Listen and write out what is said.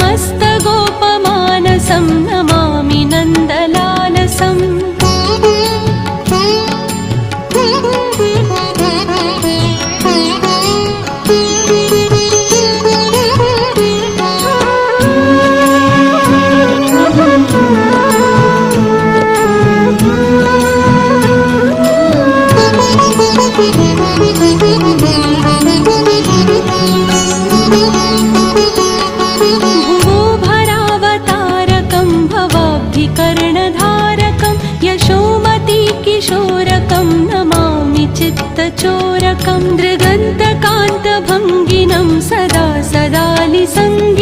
समस्तगोपमानसं नमामि नन्दलालसम् भुवोभरावतारकं भवाब्धिकर्णधारकं यशोमतीकिशोरकं नमामि चित्तचोरकं दृगन्तकान्तभङ्गिनं सदा सदालिसन्ध